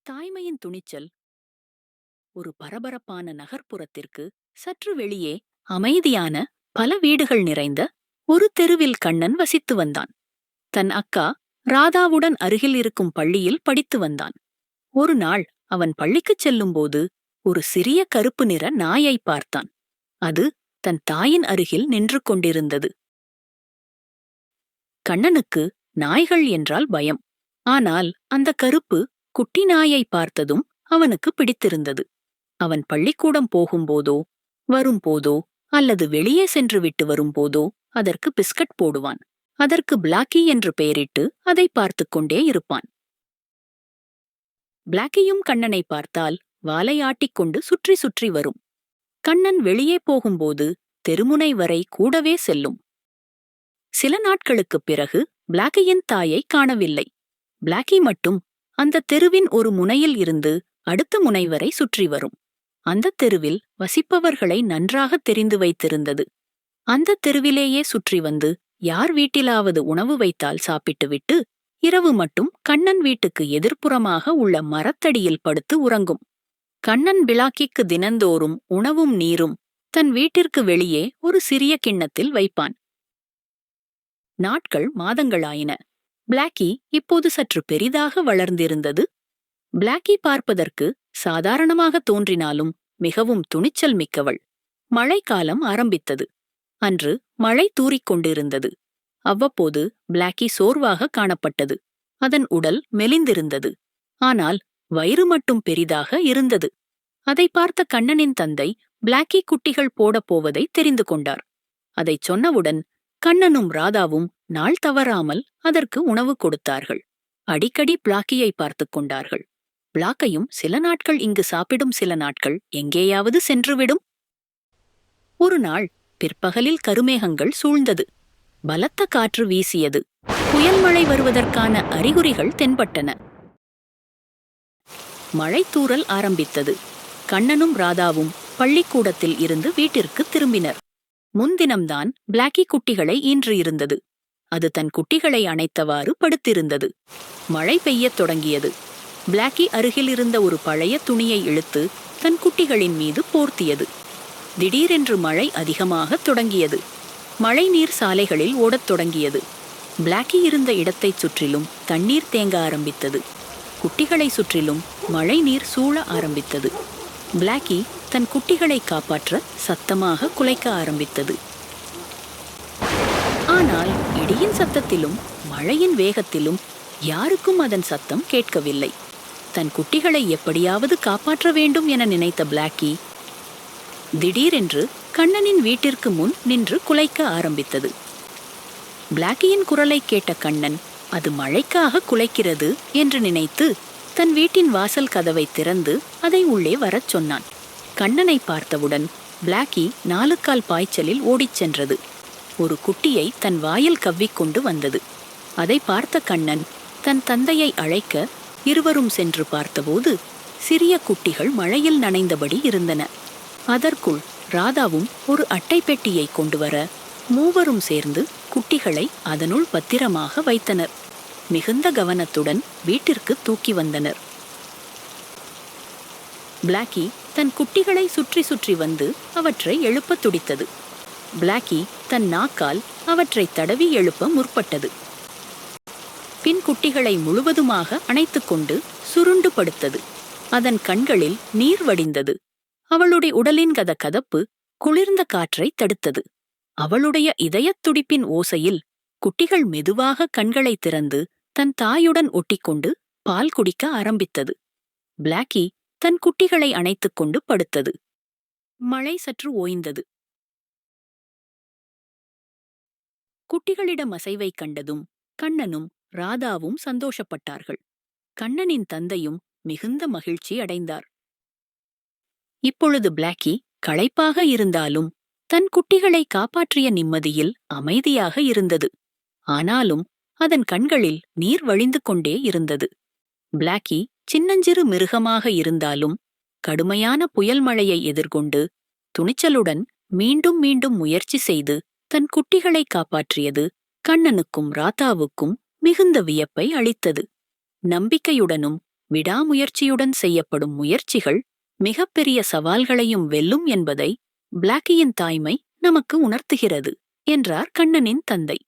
தாய்மையின் துணிச்சல். ஒரு பரபரப்பான நகர்ப்புறத்திற்கு சற்று வெளியே அமைதியான பல வீடுகள் நிறைந்த ஒரு தெருவில் கண்ணன் வசித்து வந்தான். தன் அக்கா ராதாவுடன் அருகில் இருக்கும் பள்ளியில் படித்து வந்தான். ஒரு நாள் அவன் பள்ளிக்குச் செல்லும்போது ஒரு சிறிய கருப்பு நிற நாயை பார்த்தான். அது தன் தாயின் அருகில் நின்று கொண்டிருந்தது. கண்ணனுக்கு நாய்கள் என்றால் பயம். ஆனால் அந்த கருப்பு குட்டி நாயை பார்த்ததும் அவனுக்கு பிடித்திருந்தது. அவன் பள்ளிக்கூடம் போகும்போதோ வரும்போதோ அல்லது வெளியே சென்று விட்டு வரும்போதோ அதற்கு பிஸ்கட் போடுவான். அதற்கு பிளாக்கி என்று பெயரிட்டு அதை பார்த்துக் கொண்டே இருப்பான். பிளாக்கியும் கண்ணனை பார்த்தால் வாலை ஆட்டிக்கொண்டு சுற்றி சுற்றி வரும். கண்ணன் வெளியே போகும்போது தெருமுனை வரை கூடவே செல்லும். சில நாட்களுக்குப் பிறகு பிளாக்கியின் தாயை காணவில்லை. பிளாக்கி மட்டும் அந்த தெருவின் ஒரு முனையில் இருந்து அடுத்த முனை வரை சுற்றி வரும். அந்த தெருவில் வசிப்பவர்களை நன்றாக தெரிந்து வைத்திருந்தது. அந்த தெருவிலேயே சுற்றி வந்து யார் வீட்டிலாவது உணவு வைத்தால் சாப்பிட்டுவிட்டு இரவு மட்டும் கண்ணன் வீட்டுக்கு எதிர்ப்புறமாக உள்ள மரத்தடியில் படுத்து உறங்கும். கண்ணன் பிளாக்கிக்கு தினந்தோறும் உணவும் நீரும் தன் வீட்டிற்கு வெளியே ஒரு சிறிய கிண்ணத்தில் வைப்பான். நாட்கள் மாதங்களாயின. பிளாக்கி இப்போது சற்று பெரிதாக வளர்ந்திருந்தது. பிளாக்கி பார்ப்பதற்கு சாதாரணமாக தோன்றினாலும் மிகவும் துணிச்சல் மிக்கவள். மழைக்காலம் ஆரம்பித்தது. அன்று மழை தூறிக்கொண்டிருந்தது. அவ்வப்போது பிளாக்கி சோர்வாக காணப்பட்டது. அதன் உடல் மெலிந்திருந்தது. ஆனால் வயிறு மட்டும் பெரிதாக இருந்தது. அதை பார்த்த கண்ணனின் தந்தை பிளாக்கி குட்டிகள் போடப் போவதை தெரிந்து கொண்டார். அதைச் சொன்னவுடன் கண்ணனும் ராதாவும் நாள் தவறாமல் அதற்கு உணவு கொடுத்தார்கள். அடிக்கடி பிளாக்கியை பார்த்துக் கொண்டார்கள். பிளாக்கையும் சில நாட்கள் இங்கு சாப்பிடும், சில நாட்கள் எங்கேயாவது சென்றுவிடும். ஒரு நாள் பிற்பகலில் கருமேகங்கள் சூழ்ந்தது. பலத்த காற்று வீசியது. புயல் மழை வருவதற்கான அறிகுறிகள் தென்பட்டன. மழை தூறல் ஆரம்பித்தது. கண்ணனும் ராதாவும் பள்ளிக்கூடத்தில் இருந்து வீட்டிற்கு திரும்பினர். முன்தினம்தான் பிளாக்கி குட்டிகளை ஈன்று இருந்தது. அது தன் குட்டிகளை அணைத்தவாறு படுத்திருந்தது. மழை பெய்யத் தொடங்கியது. பிளாக்கி அருகில் இருந்த ஒரு பழைய துணியை இழுத்து தன் குட்டிகளின் மீது போர்த்தியது. திடீரென்று மழை அதிகமாகத் தொடங்கியது. மழை நீர் சாலைகளில் ஓடத் தொடங்கியது. பிளாக்கி இருந்த இடத்தைச் சுற்றிலும் தண்ணீர் தேங்க ஆரம்பித்தது. குட்டிகளை சுற்றிலும் மழை நீர் சூழ ஆரம்பித்தது. பிளாக்கி தன் குட்டிகளை காப்பாற்ற சத்தமாக குலைக்க ஆரம்பித்தது. ஆனால் இடியின் சத்தத்திலும் மழையின் வேகத்திலும் யாருக்கும் அதன் சத்தம் கேட்கவில்லை. தன் குட்டிகளை எப்படியாவது காப்பாற்ற வேண்டும் என நினைத்த பிளாக்கி திடீரென்று கண்ணனின் வீட்டிற்கு முன் நின்று குலைக்க ஆரம்பித்தது. பிளாக்கியின் குரலை கேட்ட கண்ணன் அது மழைக்காக குலைக்கிறது என்று நினைத்து தன் வீட்டின் வாசல் கதவை திறந்து அதை உள்ளே வரச் சொன்னான். கண்ணனை பார்த்தவுடன் பிளாக்கி 4 கால் பாய்ச்சலில் ஓடிச் சென்றது. ஒரு குட்டியை தன் வாயில் கவ்விக்கொண்டு வந்தது. அதை பார்த்த கண்ணன் தன் தந்தையை அழைக்க இருவரும் சென்று பார்த்தபோது சிறிய குட்டிகள் மழையில் நனைந்தபடி இருந்தன. அதற்குள் ராதாவும் ஒரு அட்டை பெட்டியை கொண்டு வர மூவரும் சேர்ந்து குட்டிகளை அதனுள் பத்திரமாக வைத்தனர். மிகுந்த கவனத்துடன் வீட்டிற்கு தூக்கி வந்தனர். பிளாக்கி தன் குட்டிகளை சுற்றி சுற்றி வந்து அவற்றை எழுப்ப துடித்தது. பிளாக்கி தன் நாக்கால் அவற்றை தடவி எழுப்ப முற்பட்டது. பின் குட்டிகளை முழுவதுமாக அணைத்துக்கொண்டு சுருண்டு படுத்தது. அதன் கண்களில் நீர் வடிந்தது. அவளுடைய உடலின் கதகதப்பு குளிர்ந்த காற்றை தடுத்தது. அவளுடைய இதயத் துடிப்பின் ஓசையில் குட்டிகள் மெதுவாக கண்களை திறந்து தன் தாயுடன் ஒட்டிக்கொண்டு பால் குடிக்க ஆரம்பித்தது. பிளாக்கி தன் குட்டிகளை அணைத்துக் கொண்டு படுத்தது. மழை சற்று ஓய்ந்தது. குட்டிகளிடம் அசைவை கண்டதும் கண்ணனும் ராதாவும் சந்தோஷப்பட்டார்கள். கண்ணனின் தந்தையும் மிகுந்த மகிழ்ச்சி அடைந்தார். இப்பொழுது பிளாக்கி களைப்பாக இருந்தாலும் தன் குட்டிகளை காப்பாற்றிய நிம்மதியில் அமைதியாக இருந்தது. ஆனாலும் அதன் கண்களில் நீர் வழிந்து கொண்டே இருந்தது. பிளாக்கி சின்னஞ்சிறு மிருகமாக இருந்தாலும் கடுமையான புயல் மழையை எதிர்கொண்டு துணிச்சலுடன் மீண்டும் மீண்டும் முயற்சி செய்து தன் குட்டிகளை காப்பாற்றியது கண்ணனுக்கும் ராதாவுக்கும் மிகுந்த வியப்பை அளித்தது. நம்பிக்கையுடனும் விடாமுயற்சியுடன் செய்யப்படும் முயற்சிகள் மிகப்பெரிய சவால்களையும் வெல்லும் என்பதை பிளாக்கியின் தாய்மை நமக்கு உணர்த்துகிறது, என்றார் கண்ணனின் தந்தை.